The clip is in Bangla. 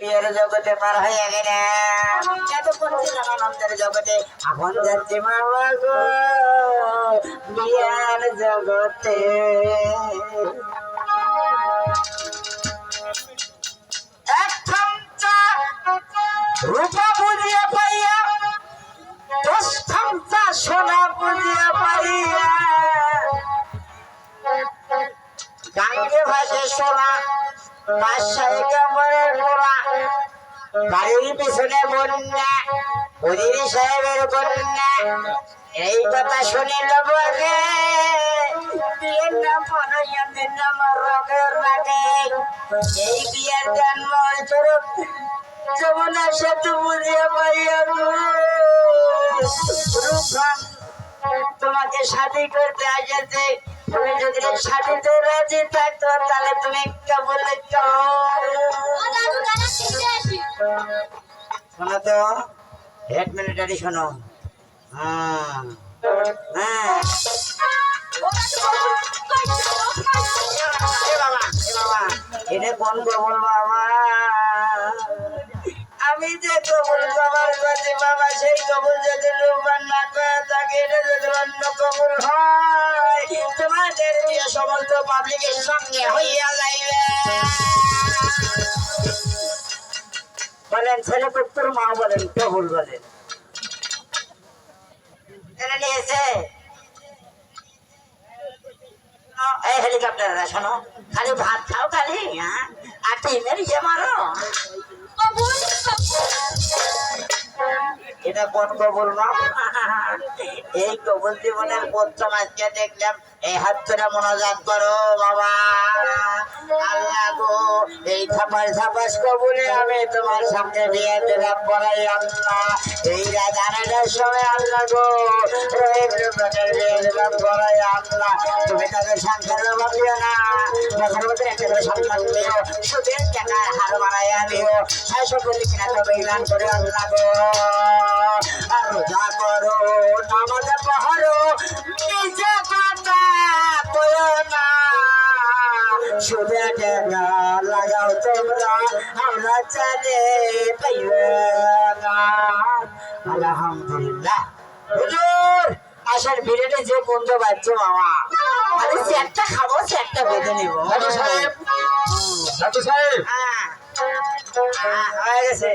বিয়ের জগতে পার হয়ে গেলে এতক্ষণ ছিলাম আনন্দের জগতে, এখন যাচ্ছি মামা গো বিয়ের জগতে। রূপা বুঝিয়া পাইয়া, দশ খামচা সোনা বুঝিয়া পাইয়া, গাঙ্গে ভাসে সোনা, বাদশাহী কামড়ের গোলা, বাড়ির পিছনে বন্যা, উজির সাহেবের কন্যা। এই কথা শুনিল বলে বিয়ের নাম পড়াইয়া দিন আমার রোগের লাগে। এই বিয়ের জন্ম স্বরূপ যমুনা সেতু বুঝিয়া পাইয়া তোমাকে শাদি করতে আসেছে। তুমি যদি শাদিতে রাজি থাকতো তাহলে তুমি কেবল শোনো তো, হেড মিলিটারি শোনো। এটা কোন কবল বাবা? আমি যে কবল কবল করছি বাবা, সেই কবল যদি রূপবান না করে থাকে, এটা যদি অন্য কবল হয় তোমাদের দিয়ে সমস্ত পাবলিকের সঙ্গে হইয়া যাইবে। বলেন ছেলে পুত্র মা বলেন কবল বলেন। এনে নিয়েছে এই হেলিকপ্টার। শোনো, খালি ভাত খাও খালি, আর টিমের ইয়ে মারো। এটা কোন কবল না? এই কবল জীবনের প্রথম আজকে দেখলাম। এই হাত ধরে মনোজাত করো বাবা। আল্লাহ গো, এই থাপাস থাপাস কবলে আমি তোমার সামনে বিয়ে দিলাম পড়াই আল্লাহ। এই রাত আড়াইটার সময় আল্লাহ গো রোহিতের বিয়ে দিলাম পড়াই আল্লাহ। তুমি তাদের সংসারে ভাবিও না, বছর বছর একটা করে সন্তান দিও, সুদের টাকার হার বাড়াইয়া দিও, সম্পত্তি কিনা তবে গান করে আল্লাহ গো। আর রোজা করো, নামাজ পড়ো, নিজে কথা কইও না, সুদে টাকা লাগাও তোমরা, আমরা চাঁদে পাইবে না। আলহামদুলিল্লাহ। হুজুর আসার ভিড়ে যে বন্ধ বাচ্চ মামা, আমি চেকটা খাবো, চেকটা বেঁধে নিবো। সাহেব সাহেব হয়ে গেছে।